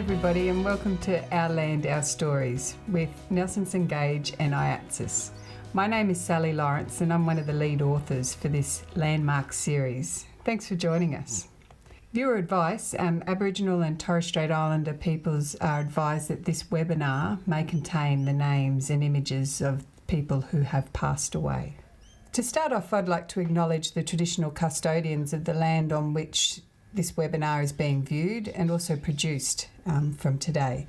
everybody, and welcome to Our Land, Our Stories with Nelson St Gage and IATSIS. My name is Sally Lawrence and I'm one of the lead authors for this landmark series. Thanks for joining us. Viewer advice: Aboriginal and Torres Strait Islander peoples are advised that this webinar may contain the names and images of people who have passed away. To start off, I'd like to acknowledge the traditional custodians of the land on which this webinar is being viewed and also produced from today.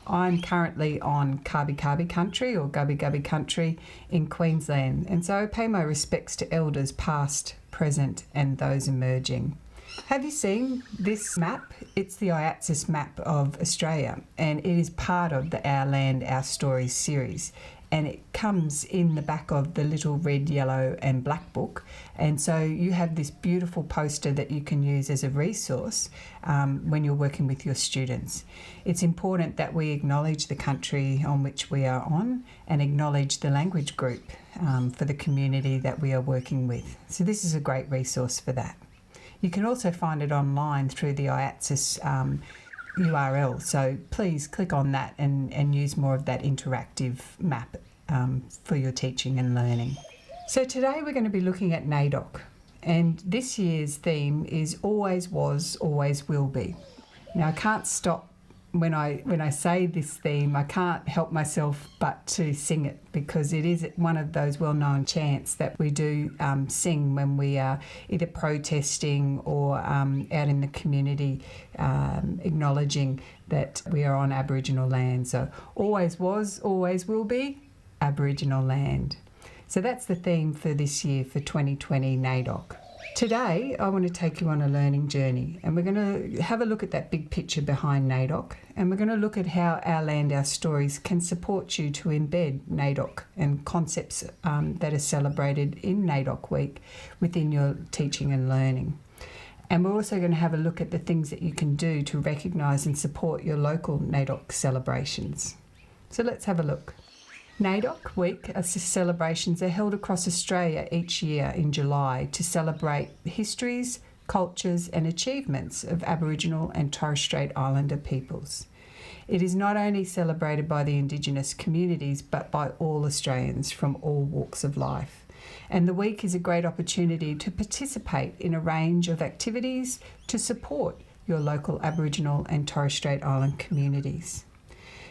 I'm currently on Kabi Kabi country or Gubbi Gubbi country in Queensland, and so I pay my respects to elders past, present and those emerging. Have you seen this map? It's the IATSIS map of Australia, and it is part of the Our Land, Our Stories series. And it comes in the back of the little red, yellow and black book. And so you have this beautiful poster that you can use as a resource when you're working with your students. It's important that we acknowledge the country on which we are on and acknowledge the language group for the community that we are working with. So this is a great resource for that. You can also find it online through the IATSIS URL, so please click on that and use more of that interactive map for your teaching and learning. So today we're going to be looking at NAIDOC, and this year's theme is Always Was, Always Will Be. Now I can't stop when I say this theme, I can't help myself but to sing it, because it is one of those well-known chants that we do sing when we are either protesting or out in the community acknowledging that we are on Aboriginal land. So always was, always will be Aboriginal land. So that's the theme for this year, for 2020 NAIDOC. Today, I want to take you on a learning journey, and we're going to have a look at that big picture behind NAIDOC, and we're going to look at how Our Land, Our Stories can support you to embed NAIDOC and concepts that are celebrated in NAIDOC Week within your teaching and learning. And we're also going to have a look at the things that you can do to recognise and support your local NAIDOC celebrations. So let's have a look. NAIDOC Week celebrations are held across Australia each year in July to celebrate the histories, cultures and achievements of Aboriginal and Torres Strait Islander peoples. It is not only celebrated by the Indigenous communities but by all Australians from all walks of life. And the week is a great opportunity to participate in a range of activities to support your local Aboriginal and Torres Strait Islander communities.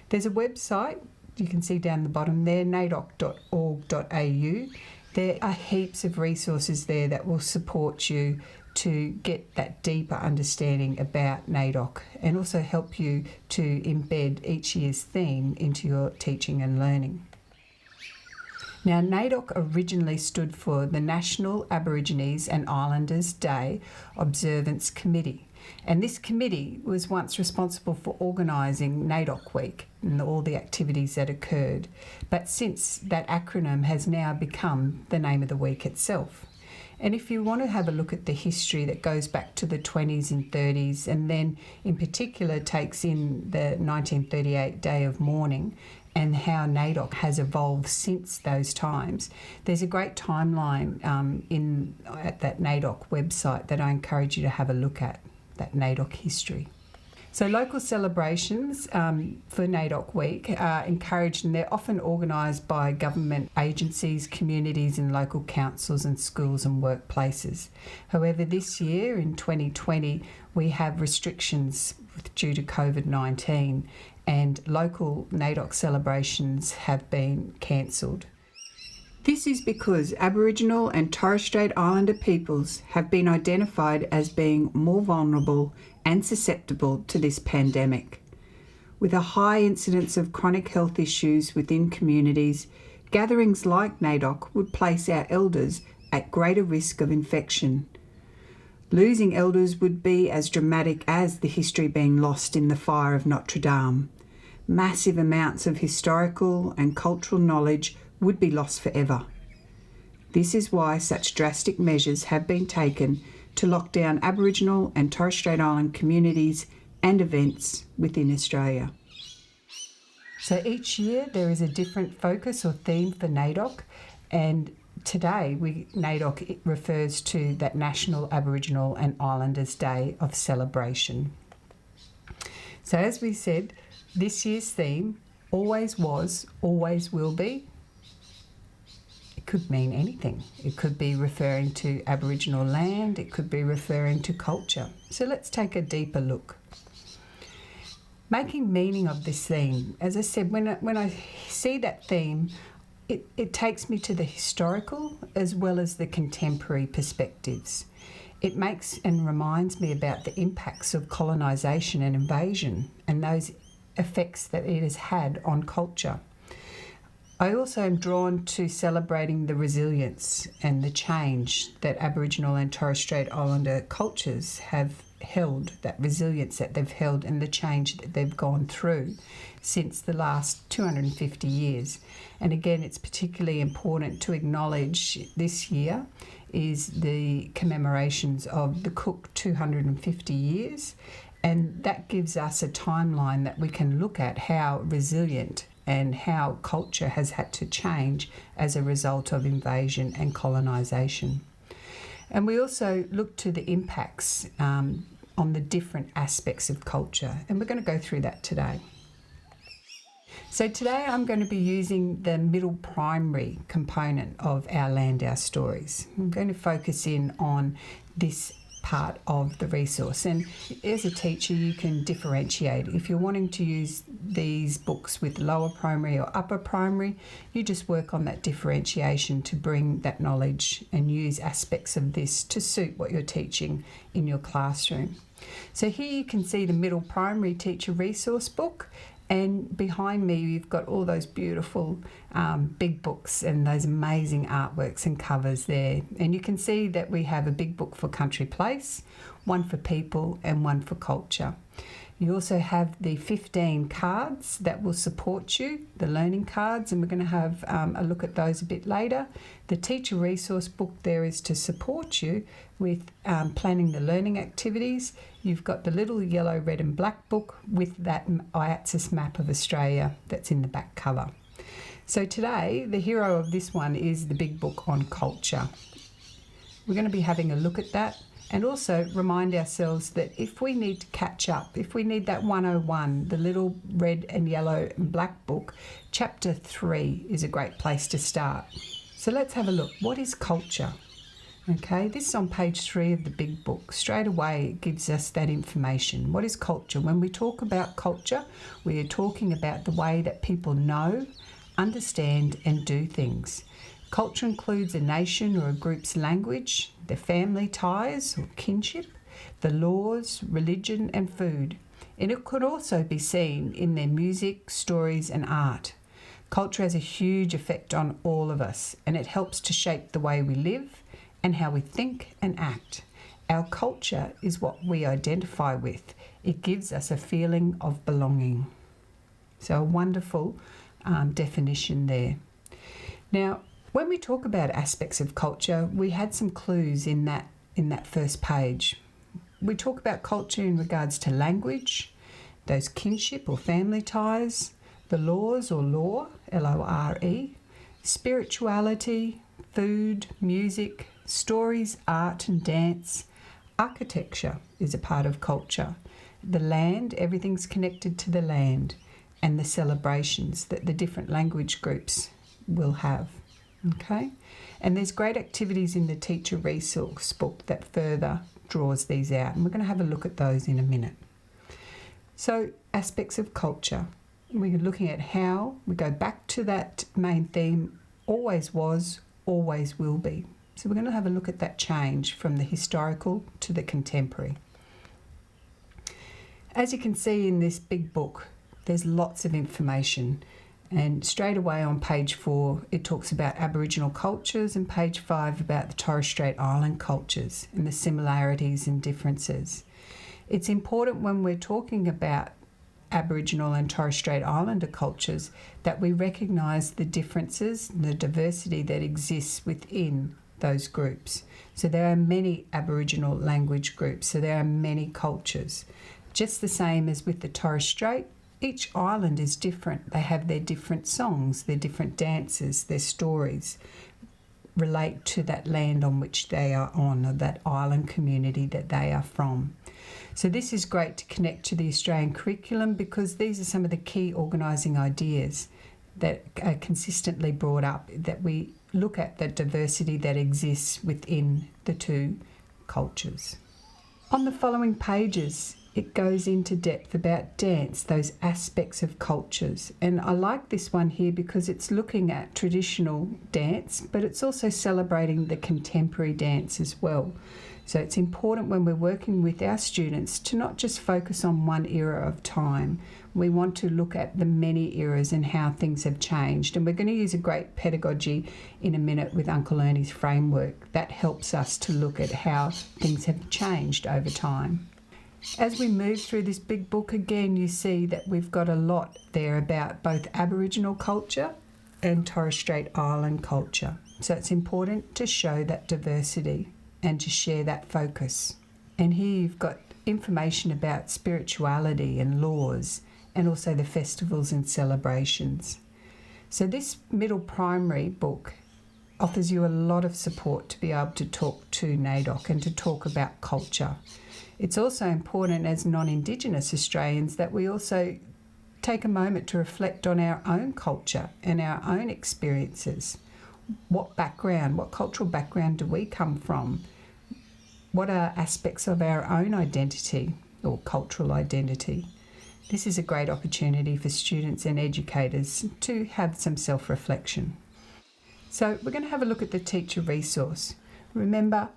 There's a website you can see down the bottom there, naidoc.org.au. There are heaps of resources there that will support you to get that deeper understanding about NAIDOC and also help you to embed each year's theme into your teaching and learning. Now, NAIDOC originally stood for the National Aborigines and Islanders Day Observance Committee. And this committee was once responsible for organising NAIDOC Week and all the activities that occurred. But since that acronym has now become the name of the week itself. And if you want to have a look at the history that goes back to the 20s and 30s, and then in particular takes in the 1938 Day of Mourning and how NAIDOC has evolved since those times, there's a great timeline at that NAIDOC website that I encourage you to have a look at, that NAIDOC history. So local celebrations for NAIDOC Week are encouraged, and they're often organised by government agencies, communities and local councils and schools and workplaces. However, this year in 2020 we have restrictions due to COVID-19, and local NAIDOC celebrations have been cancelled. This is because Aboriginal and Torres Strait Islander peoples have been identified as being more vulnerable and susceptible to this pandemic. With a high incidence of chronic health issues within communities, gatherings like NAIDOC would place our elders at greater risk of infection. Losing elders would be as dramatic as the history being lost in the fire of Notre Dame. Massive amounts of historical and cultural knowledge would be lost forever. This is why such drastic measures have been taken to lock down Aboriginal and Torres Strait Islander communities and events within Australia. So each year there is a different focus or theme for NAIDOC, and today NAIDOC refers to that National Aboriginal and Islanders Day of celebration. So as we said, this year's theme, always was, always will be. It could mean anything. It could be referring to Aboriginal land, it could be referring to culture. So let's take a deeper look. Making meaning of this theme. As I said, when I see that theme, it takes me to the historical as well as the contemporary perspectives. It makes and reminds me about the impacts of colonisation and invasion and those effects that it has had on culture. I also am drawn to celebrating the resilience and the change that Aboriginal and Torres Strait Islander cultures have held, that resilience that they've held and the change that they've gone through since the last 250 years. And again, it's particularly important to acknowledge this year is the commemorations of the Cook 250 years, and that gives us a timeline that we can look at how resilient and how culture has had to change as a result of invasion and colonisation. And we also look to the impacts on the different aspects of culture, and we're going to go through that today. So today I'm going to be using the middle primary component of Our Land, Our Stories. I'm going to focus in on this part of the resource, and as a teacher you can differentiate. If you're wanting to use these books with lower primary or upper primary, you just work on that differentiation to bring that knowledge and use aspects of this to suit what you're teaching in your classroom. So here you can see the middle primary teacher resource book, and behind me you've got all those beautiful big books and those amazing artworks and covers there. And you can see that we have a big book for country place, one for people and one for culture. You also have the 15 cards that will support you, the learning cards, and we're going to have a look at those a bit later. The teacher resource book there is to support you with planning the learning activities. You've got the little yellow, red and black book with that IATSIS map of Australia that's in the back cover. So today, the hero of this one is the big book on culture. We're going to be having a look at that. And also remind ourselves that if we need to catch up, if we need that 101, the little red and yellow and black book, chapter 3 is a great place to start. So let's have a look. What is culture? Okay, this is on page 3 of the big book. Straight away it gives us that information. What is culture? When we talk about culture, we are talking about the way that people know, understand and do things. Culture includes a nation or a group's language, their family ties or kinship, the laws, religion and food. And it could also be seen in their music, stories and art. Culture has a huge effect on all of us, and it helps to shape the way we live and how we think and act. Our culture is what we identify with. It gives us a feeling of belonging. So a wonderful definition there. Now, when we talk about aspects of culture, we had some clues in that first page. We talk about culture in regards to language, those kinship or family ties, the laws or law, L-O-R-E, spirituality, food, music, stories, art and dance. Architecture is a part of culture. The land, everything's connected to the land, and the celebrations that the different language groups will have. Okay, and there's great activities in the teacher resource book that further draws these out, and we're going to have a look at those in a minute. So aspects of culture, we're looking at how we go back to that main theme, always was, always will be. So we're going to have a look at that change from the historical to the contemporary. As you can see in this big book, there's lots of information. And straight away on page 4, it talks about Aboriginal cultures, and page 5 about the Torres Strait Island cultures and the similarities and differences. It's important when we're talking about Aboriginal and Torres Strait Islander cultures that we recognise the differences and the diversity that exists within those groups. So there are many Aboriginal language groups, so there are many cultures. Just the same as with the Torres Strait, each island is different. They have their different songs, their different dances, their stories. relate to that land on which they are on, or that island community that they are from. So this is great to connect to the Australian curriculum, because these are some of the key organising ideas that are consistently brought up, that we look at the diversity that exists within the two cultures. On the following pages, it goes into depth about dance, those aspects of cultures. And I like this one here because it's looking at traditional dance, but it's also celebrating the contemporary dance as well. So it's important when we're working with our students to not just focus on one era of time. We want to look at the many eras and how things have changed. And we're going to use a great pedagogy in a minute with Uncle Ernie's framework. That helps us to look at how things have changed over time. As we move through this big book again, you see that we've got a lot there about both Aboriginal culture and Torres Strait Island culture. So it's important to show that diversity and to share that focus. And here you've got information about spirituality and laws, and also the festivals and celebrations. So this middle primary book offers you a lot of support to be able to talk to NAIDOC and to talk about culture. It's also important as non-Indigenous Australians that we also take a moment to reflect on our own culture and our own experiences. What cultural background do we come from? What are aspects of our own identity or cultural identity? This is a great opportunity for students and educators to have some self-reflection. So we're going to have a look at the teacher resource. Remember,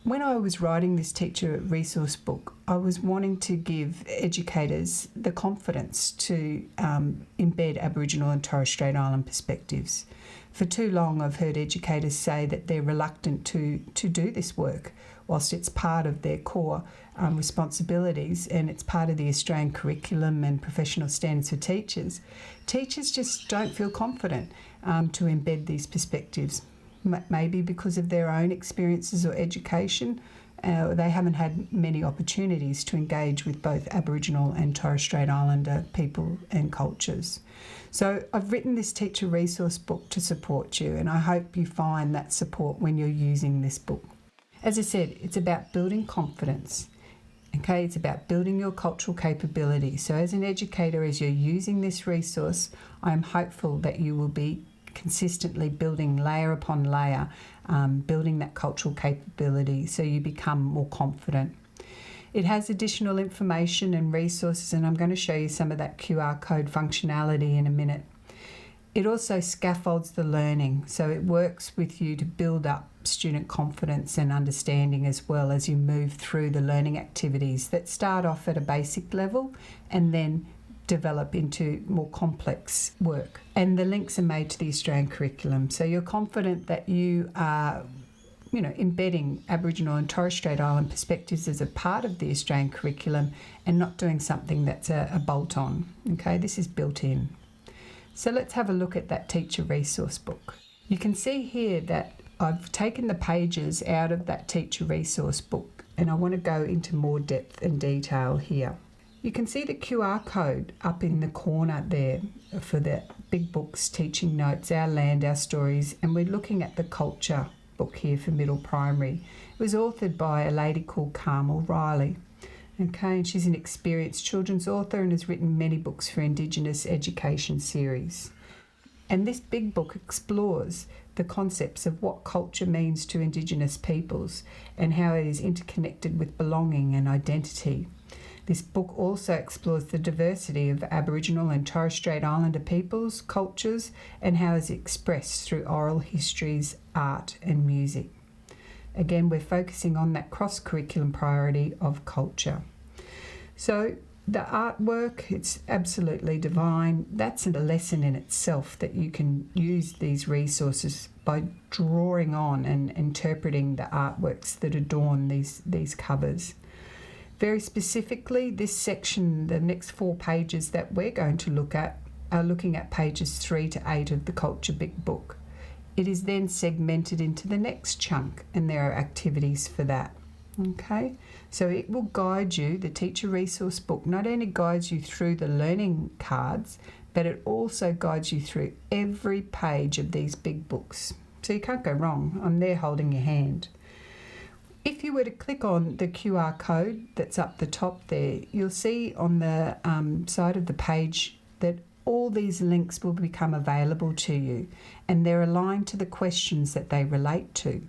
when I was writing this teacher resource book, I was wanting to give educators the confidence to embed Aboriginal and Torres Strait Island perspectives. For too long, I've heard educators say that they're reluctant to do this work, whilst it's part of their core responsibilities and it's part of the Australian curriculum and professional standards for teachers. Teachers just don't feel confident to embed these perspectives, maybe because of their own experiences or education. They haven't had many opportunities to engage with both Aboriginal and Torres Strait Islander people and cultures. So I've written this teacher resource book to support you, and I hope you find that support when you're using this book. As I said, it's about building confidence. Okay, it's about building your cultural capability. So as an educator, as you're using this resource, I'm hopeful that you will be consistently building layer upon layer, building that cultural capability so you become more confident. It has additional information and resources, and I'm going to show you some of that QR code functionality in a minute. It also scaffolds the learning, so it works with you to build up student confidence and understanding as well as you move through the learning activities that start off at a basic level and then develop into more complex work. And the links are made to the Australian curriculum, so you're confident that you are embedding Aboriginal and Torres Strait Island perspectives as a part of the Australian curriculum and not doing something that's a bolt-on. Okay, this is built in. So let's have a look at that teacher resource book. You can see here that I've taken the pages out of that teacher resource book, and I want to go into more depth and detail here. You can see the QR code up in the corner there for the big books, teaching notes, Our Land, Our Stories, and we're looking at the culture book here for middle primary. It was authored by a lady called Carmel Riley. Okay, and she's an experienced children's author and has written many books for Indigenous education series. And this big book explores the concepts of what culture means to Indigenous peoples and how it is interconnected with belonging and identity. This book also explores the diversity of Aboriginal and Torres Strait Islander peoples, cultures, and how it is expressed through oral histories, art and music. Again, we're focusing on that cross-curriculum priority of culture. So the artwork, it's absolutely divine. That's a lesson in itself, that you can use these resources by drawing on and interpreting the artworks that adorn these covers. Very specifically, this section, the next 4 pages that we're going to look at, are looking at pages 3 to 8 of the Culture Big Book. It is then segmented into the next chunk, and there are activities for that. Okay, so it will guide you, the teacher resource book not only guides you through the learning cards, but it also guides you through every page of these big books. So you can't go wrong. I'm there holding your hand. If you were to click on the QR code that's up the top there, you'll see on the side of the page that all these links will become available to you, and they're aligned to the questions that they relate to.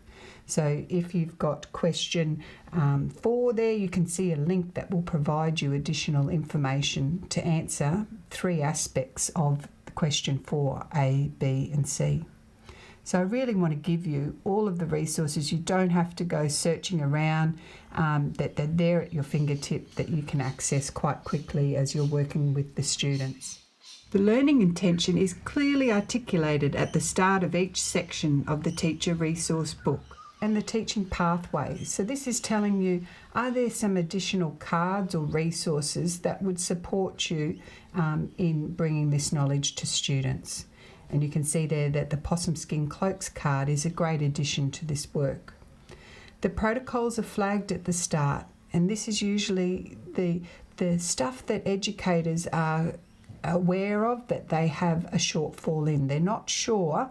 So if you've got question 4 there, you can see a link that will provide you additional information to answer 3 aspects of question 4, A, B and C. So I really want to give you all of the resources. You don't have to go searching around, that they're there at your fingertip, that you can access quite quickly as you're working with the students. The learning intention is clearly articulated at the start of each section of the teacher resource book and the teaching pathways. So this is telling you, are there some additional cards or resources that would support you in bringing this knowledge to students? And you can see there that the Possum Skin Cloaks card is a great addition to this work. The protocols are flagged at the start, and this is usually the stuff that educators are aware of that they have a shortfall in. They're not sure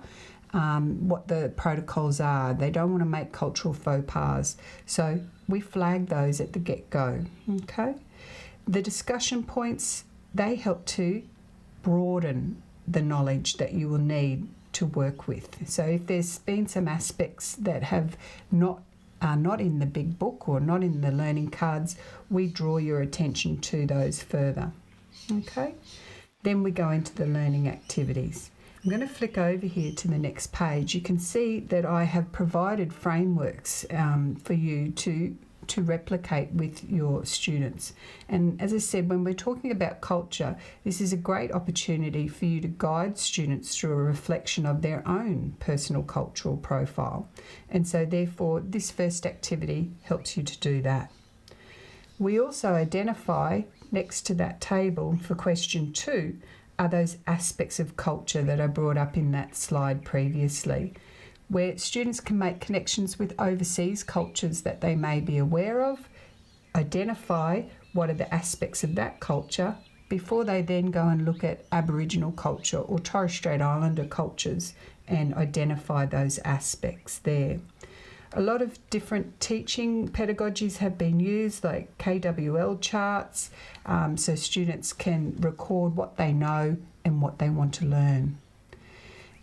what the protocols are. They don't want to make cultural faux pas. So we flag those at the get-go, okay? The discussion points, they help to broaden the knowledge that you will need to work with. So if there's been some aspects that are not in the big book or not in the learning cards, we draw your attention to those further. Okay? Then we go into the learning activities. I'm going to flick over here to the next page. You can see that I have provided frameworks for you to replicate with your students. And as I said, when we're talking about culture, this is a great opportunity for you to guide students through a reflection of their own personal cultural profile. And so therefore, this first activity helps you to do that. We also identify next to that table for question 2 are those aspects of culture that I brought up in that slide previously, where students can make connections with overseas cultures that they may be aware of, identify what are the aspects of that culture before they then go and look at Aboriginal culture or Torres Strait Islander cultures and identify those aspects there. A lot of different teaching pedagogies have been used, like KWL charts, so students can record what they know and what they want to learn.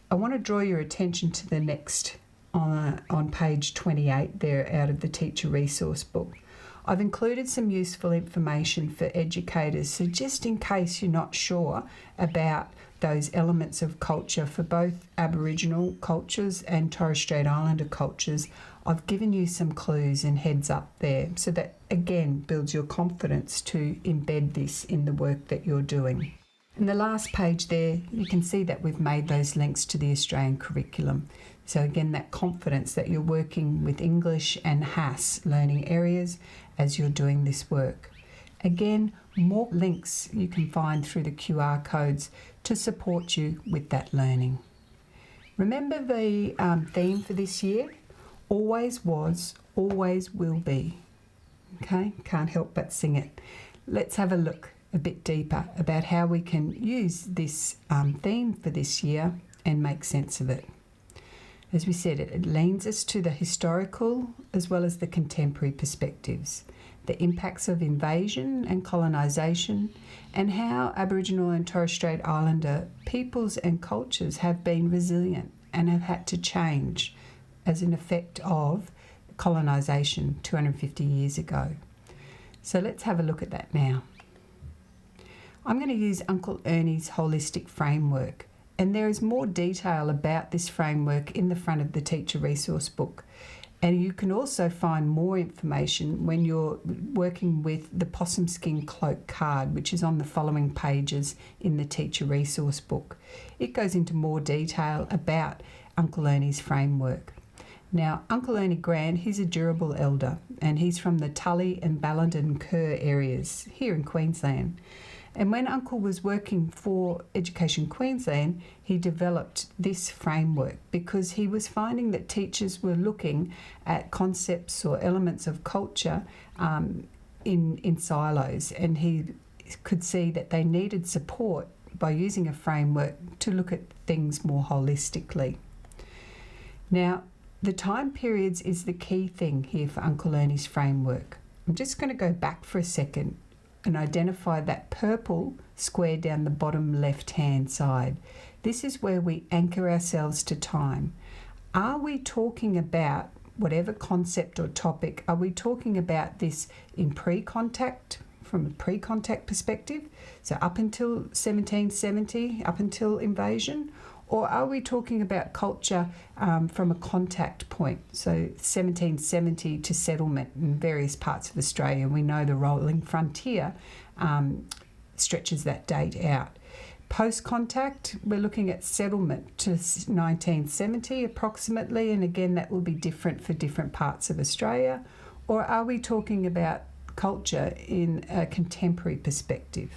I want to draw your attention to the next on page 28 there out of the teacher resource book. I've included some useful information for educators, so just in case you're not sure about those elements of culture for both Aboriginal cultures and Torres Strait Islander cultures, I've given you some clues and heads up there, so that again builds your confidence to embed this in the work that you're doing. In the last page there, you can see that we've made those links to the Australian curriculum. So again, that confidence that you're working with English and HASS learning areas as you're doing this work. Again, more links you can find through the QR codes to support you with that learning. Remember the theme for this year? Always was, always will be. Okay, can't help but sing it. Let's have a look a bit deeper about how we can use this theme for this year and make sense of it. As we said, it leans us to the historical as well as the contemporary perspectives, the impacts of invasion and colonisation, and how Aboriginal and Torres Strait Islander peoples and cultures have been resilient and have had to change as an effect of colonisation 250 years ago. So let's have a look at that now. I'm going to use Uncle Ernie's holistic framework, and there is more detail about this framework in the front of the teacher resource book. And you can also find more information when you're working with the Possum Skin Cloak card, which is on the following pages in the teacher resource book. It goes into more detail about Uncle Ernie's framework. Now, Uncle Ernie Grant, he's a durable elder, and he's from the Tully and Ballindon Kerr areas here in Queensland. And when Uncle was working for Education Queensland, he developed this framework because he was finding that teachers were looking at concepts or elements of culture in silos, and he could see that they needed support by using a framework to look at things more holistically. Now, the time periods is the key thing here for Uncle Ernie's framework. I'm just going to go back for a second and identify that purple square down the bottom left-hand side. This is where we anchor ourselves to time. Are we talking about whatever concept or topic? Are we talking about this in pre-contact, from a pre-contact perspective, so up until 1770, up until invasion? Or are we talking about culture from a contact point, so 1770 to settlement in various parts of Australia? We know the rolling frontier stretches that date out. Post-contact, we're looking at settlement to 1970 approximately, and again that will be different for different parts of Australia. Or are we talking about culture in a contemporary perspective?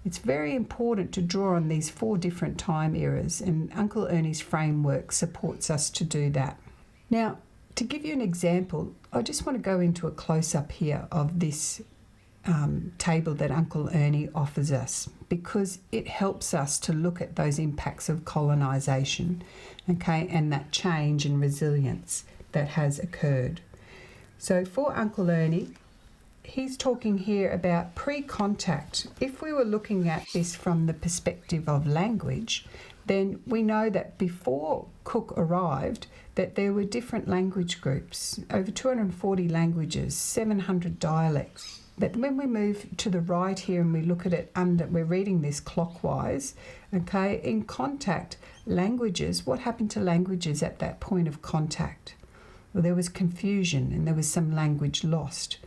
It's very important to draw on these 4 different time eras, and Uncle Ernie's framework supports us to do that. Now, to give you an example, I just want to go into a close-up here of this table that Uncle Ernie offers us, because it helps us to look at those impacts of colonisation, okay, and that change and resilience that has occurred. So for Uncle Ernie, he's talking here about pre-contact. If we were looking at this from the perspective of language, then we know that before Cook arrived, that there were different language groups, over 240 languages, 700 dialects. But when we move to the right here and we look at it we're reading this clockwise, okay, in contact, languages, what happened to languages at that point of contact? Well, there was confusion and there was some language lost.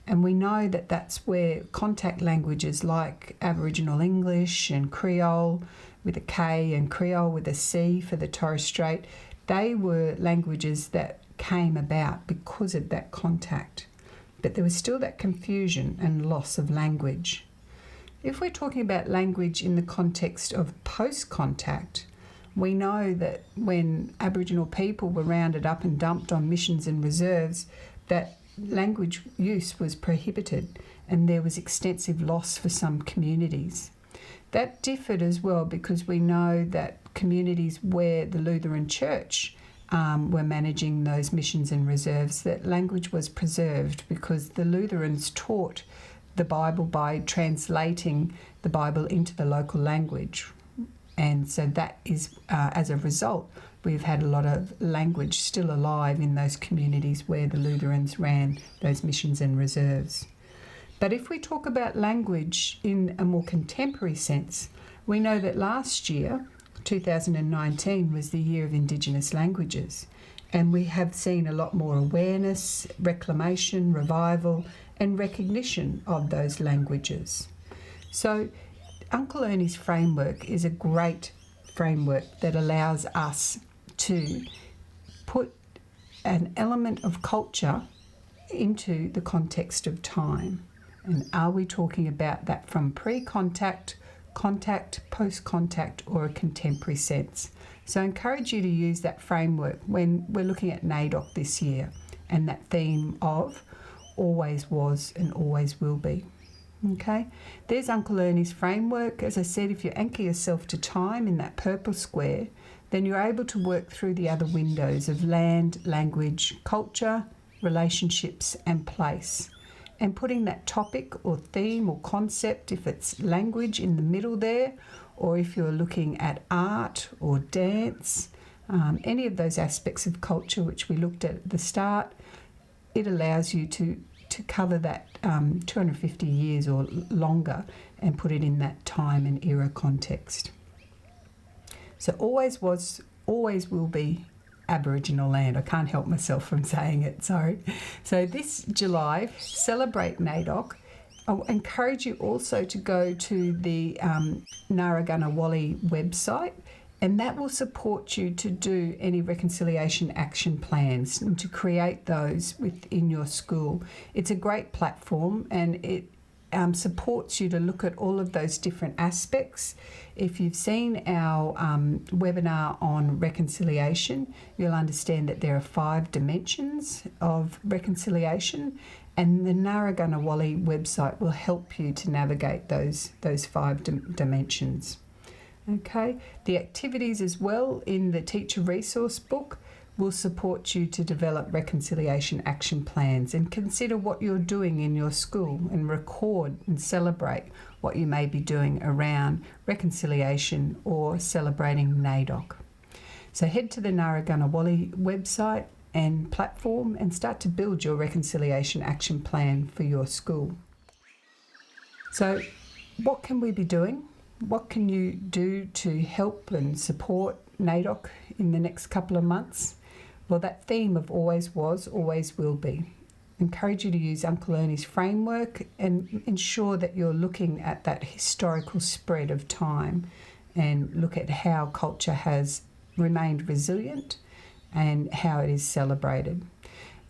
And we know that that's where contact languages like Aboriginal English and Creole with a K and Creole with a C for the Torres Strait, they were languages that came about because of that contact. But there was still that confusion and loss of language. If we're talking about language in the context of post-contact, we know that when Aboriginal people were rounded up and dumped on missions and reserves, that language use was prohibited and there was extensive loss for some communities. That differed as well because we know that communities where the Lutheran Church were managing those missions and reserves, that language was preserved because the Lutherans taught the Bible by translating the Bible into the local language. And so that is, as a result, we've had a lot of language still alive in those communities where the Lutherans ran those missions and reserves. But if we talk about language in a more contemporary sense, we know that last year, 2019, was the year of Indigenous languages, and we have seen a lot more awareness, reclamation, revival, and recognition of those languages. So Uncle Ernie's framework is a great framework that allows us to put an element of culture into the context of time. And are we talking about that from pre-contact, contact, post-contact, or a contemporary sense? So I encourage you to use that framework when we're looking at NAIDOC this year, and that theme of always was and always will be. Okay, there's Uncle Ernie's framework. As I said, if you anchor yourself to time in that purple square, then you're able to work through the other windows of land, language, culture, relationships, and place. And putting that topic or theme or concept, if it's language, in the middle there, or if you're looking at art or dance, any of those aspects of culture which we looked at the start, it allows you to cover that 250 years or longer and put it in that time and era context. So always was, always will be Aboriginal land. I can't help myself from saying it, sorry. So this July, celebrate NAIDOC. I encourage you also to go to the Narraganawali website, and that will support you to do any reconciliation action plans and to create those within your school. It's a great platform, and it supports you to look at all of those different aspects. If you've seen our webinar on reconciliation, you'll understand that there are 5 dimensions of reconciliation, and the Narraganawali website will help you to navigate those 5 dimensions. Okay, the activities as well in the teacher resource book We'll support you to develop reconciliation action plans and consider what you're doing in your school and record and celebrate what you may be doing around reconciliation or celebrating NAIDOC. So head to the Narragansett website and platform and start to build your reconciliation action plan for your school. So what can we be doing? What can you do to help and support NAIDOC in the next couple of months? Well, that theme of always was, always will be. Encourage you to use Uncle Ernie's framework and ensure that you're looking at that historical spread of time and look at how culture has remained resilient and how it is celebrated.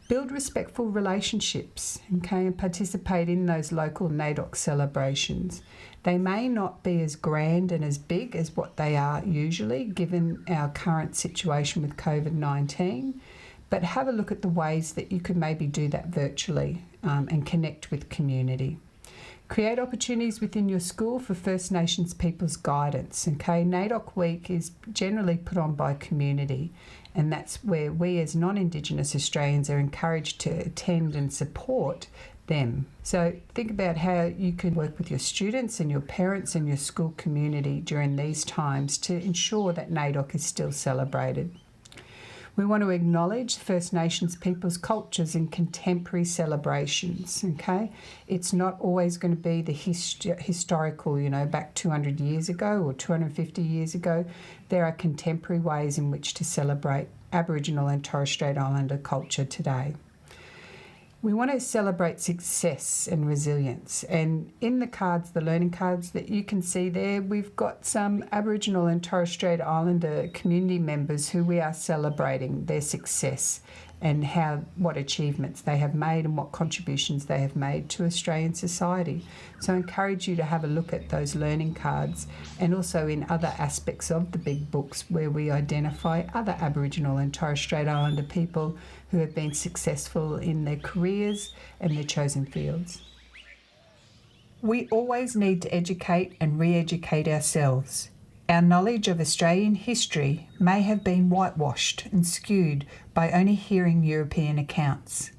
Build respectful relationships, okay, and participate in those local NAIDOC celebrations. They may not be as grand and as big as what they are usually, given our current situation with COVID-19, but have a look at the ways that you could maybe do that virtually and connect with community. Create opportunities within your school for First Nations people's guidance. Okay, NAIDOC Week is generally put on by community, and that's where we as non-Indigenous Australians are encouraged to attend and support them. So think about how you can work with your students and your parents and your school community during these times to ensure that NAIDOC is still celebrated. We want to acknowledge First Nations people's cultures in contemporary celebrations, okay? It's not always going to be the historical, back 200 years ago or 250 years ago. There are contemporary ways in which to celebrate Aboriginal and Torres Strait Islander culture today. We want to celebrate success and resilience. And in the cards, the learning cards that you can see there, we've got some Aboriginal and Torres Strait Islander community members who we are celebrating their success and what achievements they have made and what contributions they have made to Australian society. So I encourage you to have a look at those learning cards and also in other aspects of the big books where we identify other Aboriginal and Torres Strait Islander people who have been successful in their careers and their chosen fields. We always need to educate and re-educate ourselves. Our knowledge of Australian history may have been whitewashed and skewed by only hearing European accounts.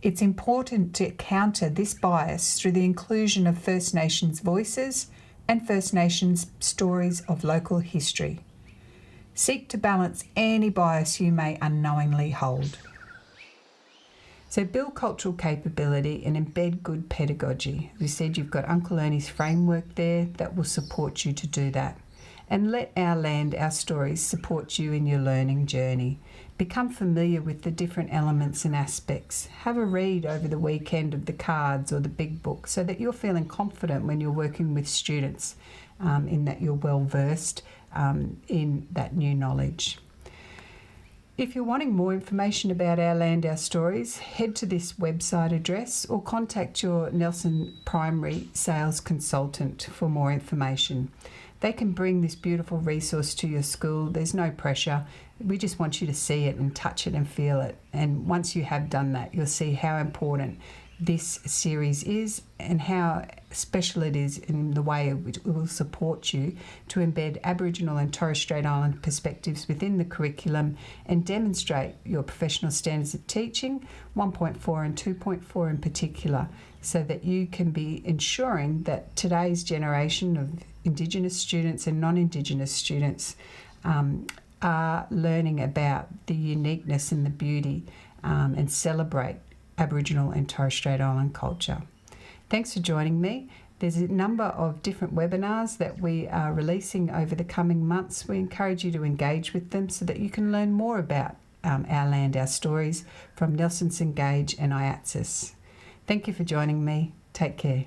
It's important to counter this bias through the inclusion of First Nations voices and First Nations stories of local history. Seek to balance any bias you may unknowingly hold. So build cultural capability and embed good pedagogy. We said you've got Uncle Ernie's framework there that will support you to do that. And let Our Land, Our Stories support you in your learning journey. Become familiar with the different elements and aspects. Have a read over the weekend of the cards or the big book so that you're feeling confident when you're working with students in that you're well versed in that new knowledge. If you're wanting more information about Our Land, Our Stories, head to this website address or contact your Nelson Primary Sales Consultant for more information. They can bring this beautiful resource to your school. There's no pressure. We just want you to see it and touch it and feel it. And once you have done that, you'll see how important this series is and how special it is in the way it will support you to embed Aboriginal and Torres Strait Islander perspectives within the curriculum and demonstrate your professional standards of teaching, 1.4 and 2.4 in particular, so that you can be ensuring that today's generation of Indigenous students and non-Indigenous students are learning about the uniqueness and the beauty and celebrate Aboriginal and Torres Strait Islander culture. Thanks for joining me. There's a number of different webinars that we are releasing over the coming months. We encourage you to engage with them so that you can learn more about Our Land, Our Stories from Nelson St Gage and IATSIS. Thank you for joining me. Take care.